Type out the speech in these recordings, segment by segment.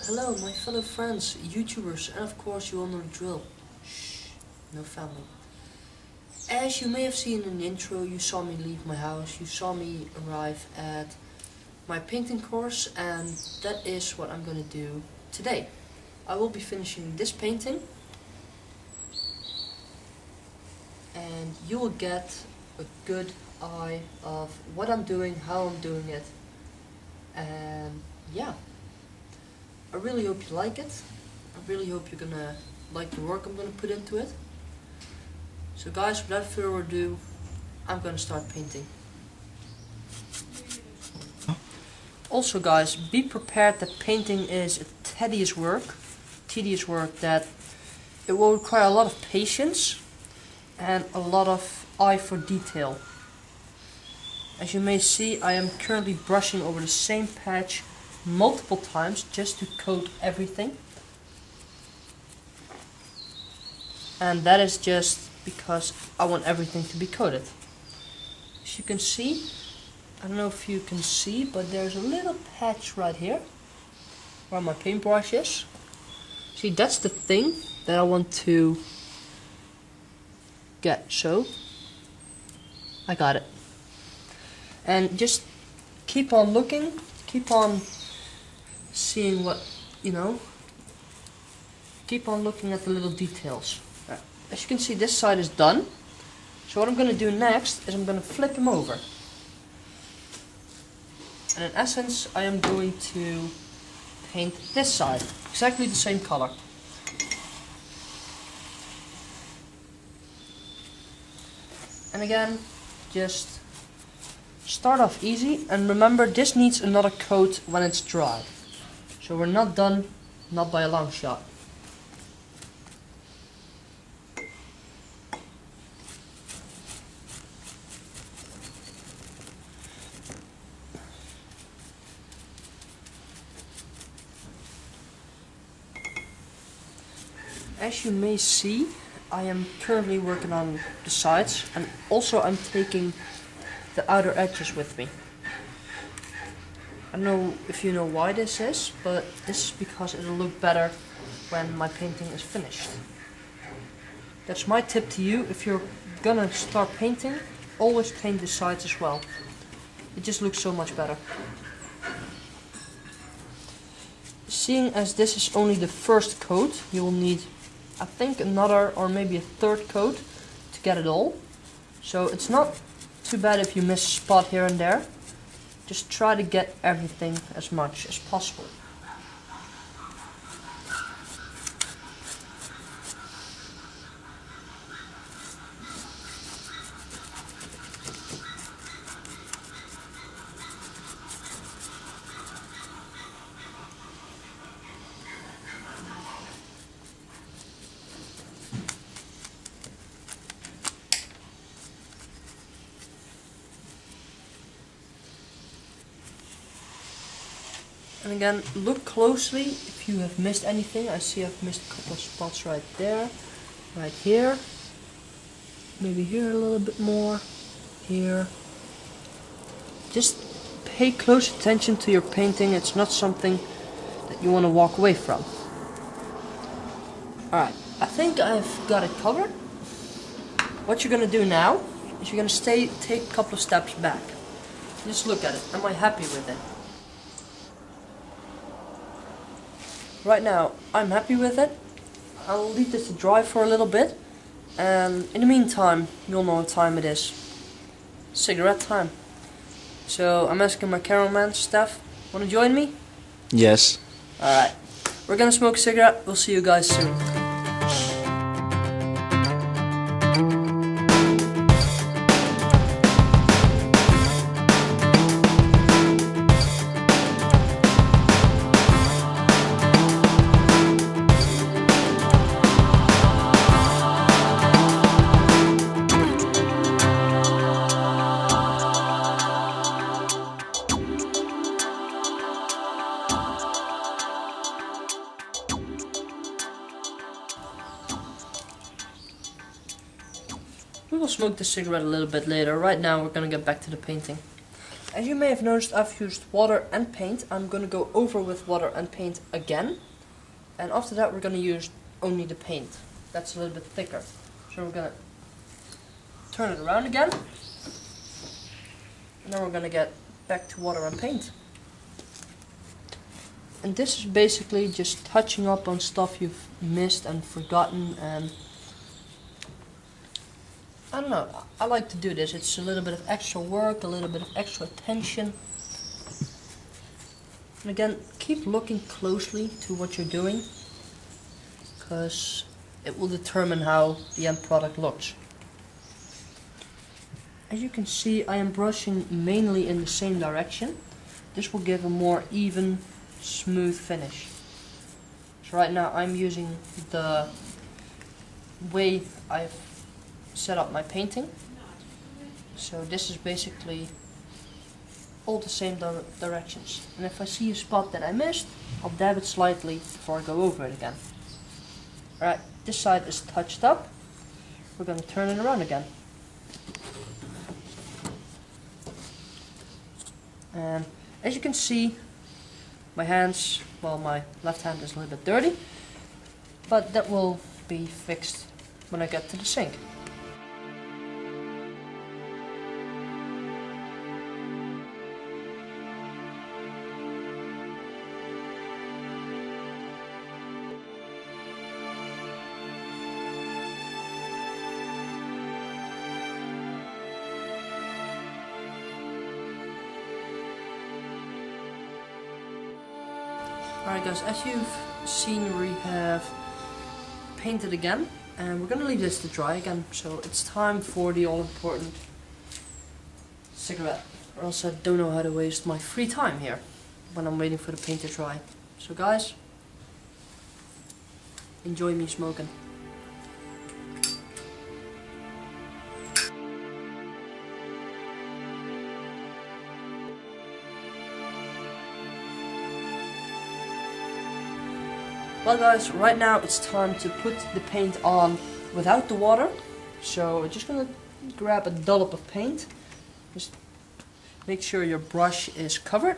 Hello, my fellow friends, YouTubers, and of course you all know the drill. Shh, no family. As you may have seen in the intro, you saw me leave my house, you saw me arrive at my painting course, and that is what I'm gonna do today. I will be finishing this painting, and you will get a good eye of what I'm doing, how I'm doing it, and yeah. I really hope you like it. I really hope you're gonna like the work I'm gonna put into it. So guys, without further ado, I'm gonna start painting. Also guys, be prepared that painting is a tedious work that it will require a lot of patience and a lot of eye for detail. As you may see, I am currently brushing over the same patch multiple times just to coat everything, and that is just because I want everything to be coated. As you can see, I don't know if you can see, but there's a little patch right here where my paintbrush is. See, that's the thing that I want to get. So I got it, and just keep on looking, keep on seeing what, keep on looking at the little details. As you can see, this side is done. So what I'm going to do next is I'm going to flip them over. And in essence, I am going to paint this side, exactly the same color. And again, just start off easy, and remember, this needs another coat when it's dry. So we're not done, not by a long shot. As you may see, I am currently working on the sides, and also I'm taking the outer edges with me. I don't know if you know why this is, but this is because it'll look better when my painting is finished. That's my tip to you. If you're gonna start painting, always paint the sides as well. It just looks so much better. Seeing as this is only the first coat, you will need, I think, another or maybe a third coat to get it all. So it's not too bad if you miss a spot here and there. Just try to get everything as much as possible. And again, look closely if you have missed anything. I see I've missed a couple of spots right there, right here, maybe here a little bit more, here. Just pay close attention to your painting. It's not something that you want to walk away from. Alright, I think I've got it covered. What you're going to do now is you're going to take a couple of steps back. Just look at it. Am I happy with it? Right now, I'm happy with it. I'll leave this to dry for a little bit, and in the meantime, you'll know what time it is. Cigarette time. So I'm asking my cameraman, Stef, want to join me? Yes. Alright, we're gonna smoke a cigarette. We'll see you guys soon. We will smoke the cigarette a little bit later. Right now we're gonna get back to the painting. As you may have noticed, I've used water and paint. I'm going to go over with water and paint again. And after that we're going to use only the paint. That's a little bit thicker. So we're going to turn it around again. And then we're going to get back to water and paint. And this is basically just touching up on stuff you've missed and forgotten, and I don't know, I like to do this. It's a little bit of extra work, a little bit of extra attention. And again, keep looking closely to what you're doing, because it will determine how the end product looks. As you can see, I am brushing mainly in the same direction. This will give a more even, smooth finish. So right now I'm using the way I've set up my painting. So this is basically all the same directions. And if I see a spot that I missed, I'll dab it slightly before I go over it again. Alright, this side is touched up. We're going to turn it around again. And as you can see, my hands, well, my left hand is a little bit dirty, but that will be fixed when I get to the sink. Alright guys, as you've seen, we have painted again, and we're going to leave this to dry again, so it's time for the all-important cigarette, or else I don't know how to waste my free time here when I'm waiting for the paint to dry. So guys, enjoy me smoking. Well guys, right now it's time to put the paint on without the water. So I'm just gonna grab a dollop of paint. Just make sure your brush is covered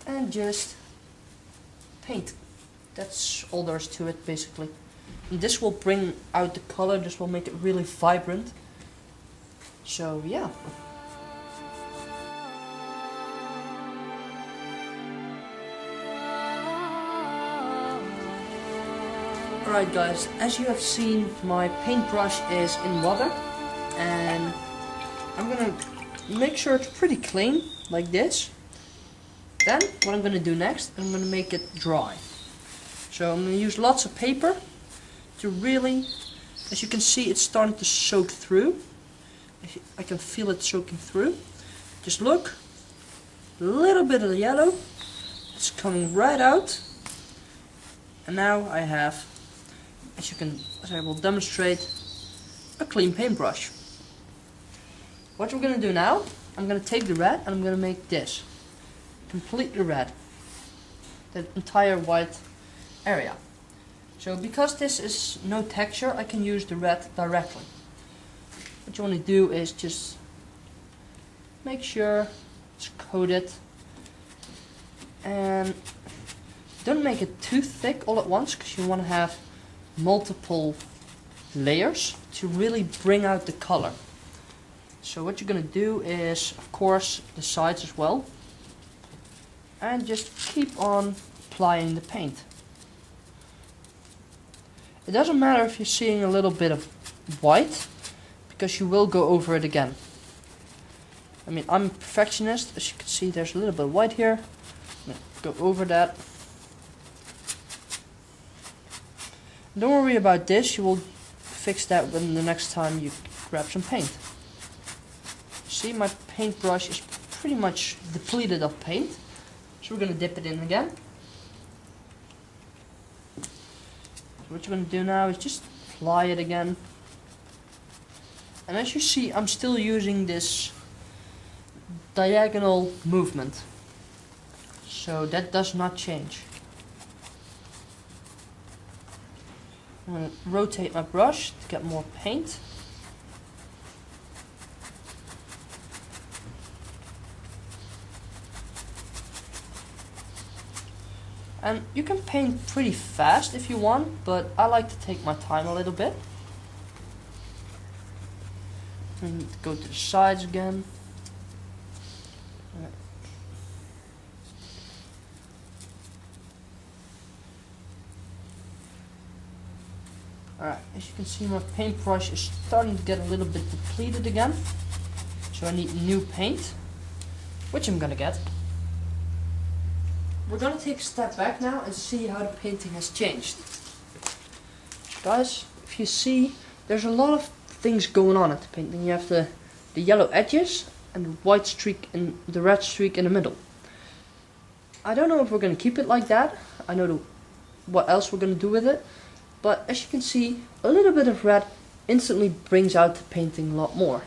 and just paint. That's all there is to it basically. And this will bring out the color, this will make it really vibrant. So yeah. Alright guys, as you have seen, my paintbrush is in water, and I'm gonna make sure it's pretty clean, like this. Then, what I'm gonna do next, I'm gonna make it dry. So I'm gonna use lots of paper to really, as you can see, it's starting to soak through. I can feel it soaking through. Just look, a little bit of the yellow, it's coming right out. And now I have, as I will demonstrate, a clean paintbrush. What we're going to do now, I'm going to take the red and I'm going to make this completely red, the entire white area. So because this is no texture, I can use the red directly. What you want to do is just make sure it's coated, and don't make it too thick all at once, because you want to have multiple layers to really bring out the color. So what you're going to do is, of course, the sides as well, and just keep on applying the paint. It doesn't matter if you're seeing a little bit of white, because you will go over it again. I mean, I'm a perfectionist. As you can see, there's a little bit of white here. I'm going to go over that. Don't worry about this, you will fix that when the next time you grab some paint. See, my paintbrush is pretty much depleted of paint, so we're going to dip it in again. So what you're going to do now is just apply it again. And as you see, I'm still using this diagonal movement, so that does not change. I'm going to rotate my brush to get more paint. And you can paint pretty fast if you want, but I like to take my time a little bit. And go to the sides again. Alright, as you can see, my paintbrush is starting to get a little bit depleted again. So I need new paint, which I'm gonna get. We're gonna take a step back now and see how the painting has changed. Guys, if you see, there's a lot of things going on at the painting. You have the yellow edges and the white streak and the red streak in the middle. I don't know if we're gonna keep it like that. I know what else we're gonna do with it. But as you can see, a little bit of red instantly brings out the painting a lot more.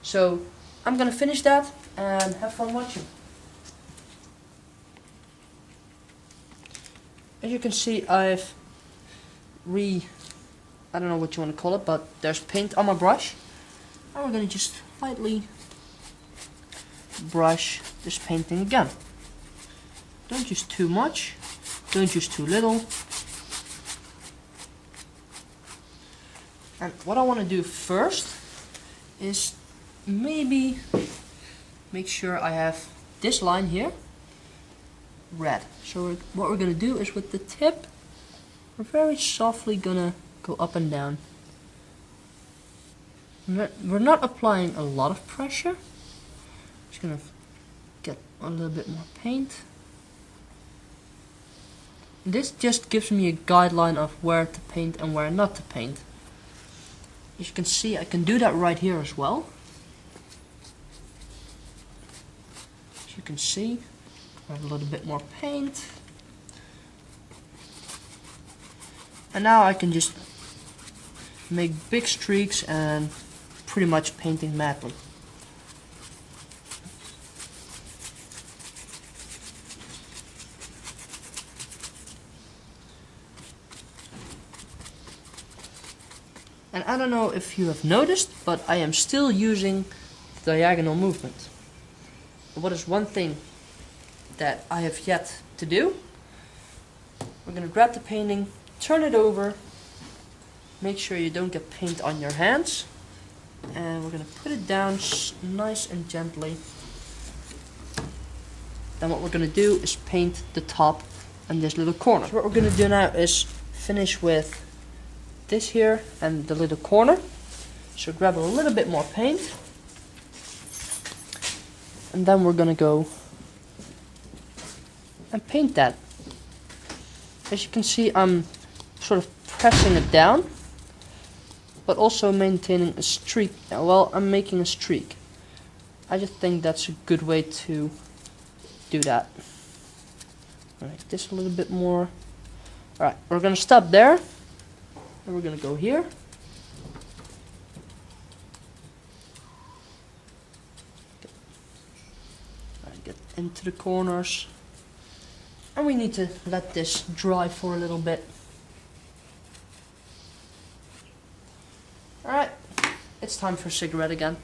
So I'm gonna finish that and have fun watching. As you can see, I've I don't know what you want to call it, but there's paint on my brush. And we're gonna just lightly brush this painting again. Don't use too much, don't use too little. And what I want to do first is maybe make sure I have this line here red. So what we're going to do is with the tip, we're very softly going to go up and down. We're not applying a lot of pressure. Just going to get a little bit more paint. This just gives me a guideline of where to paint and where not to paint. As you can see, I can do that right here as well. As you can see, I have a little bit more paint. And now I can just make big streaks and pretty much painting madly. And I don't know if you have noticed, but I am still using diagonal movement. What is one thing that I have yet to do? We're going to grab the painting, turn it over, make sure you don't get paint on your hands, and we're going to put it down nice and gently. Then what we're going to do is paint the top and this little corner. So what we're going to do now is finish with this here and the little corner. So grab a little bit more paint, and then we're gonna go and paint that. As you can see, I'm sort of pressing it down, but also maintaining a streak. Well, I'm making a streak. I just think that's a good way to do that. Alright, this a little bit more. Alright, we're gonna stop there. And we're going to go here. Get into the corners. And we need to let this dry for a little bit. Alright, it's time for a cigarette again.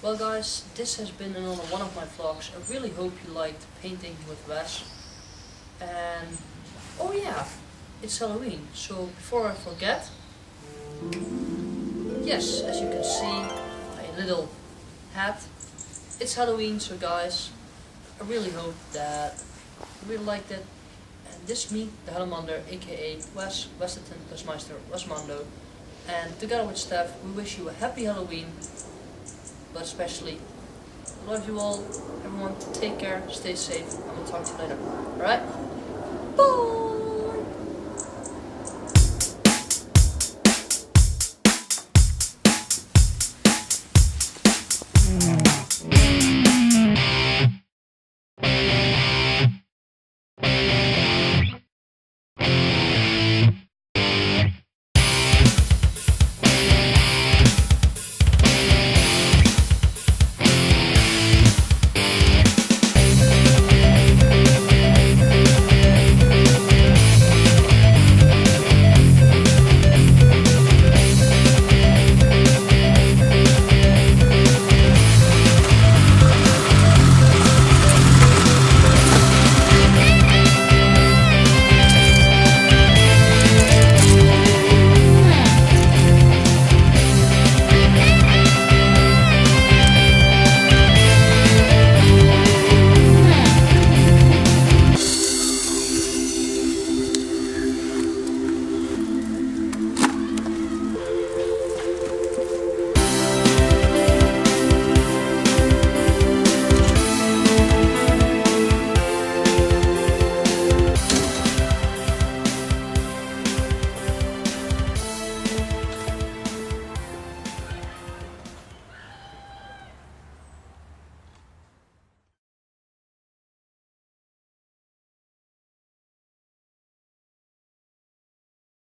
Well guys, this has been another one of my vlogs. I really hope you liked painting with Wes. And oh yeah, it's Halloween, so before I forget, yes, as you can see, my little hat, it's Halloween, so guys, I really hope that you really liked it. And this is me, the Hellemonder, aka Wes, Westerton, Westmeister, Westmando. And together with Stef, we wish you a happy Halloween, but especially Love you all. Everyone, take care, stay safe, and we'll talk to you later. Alright? Bye!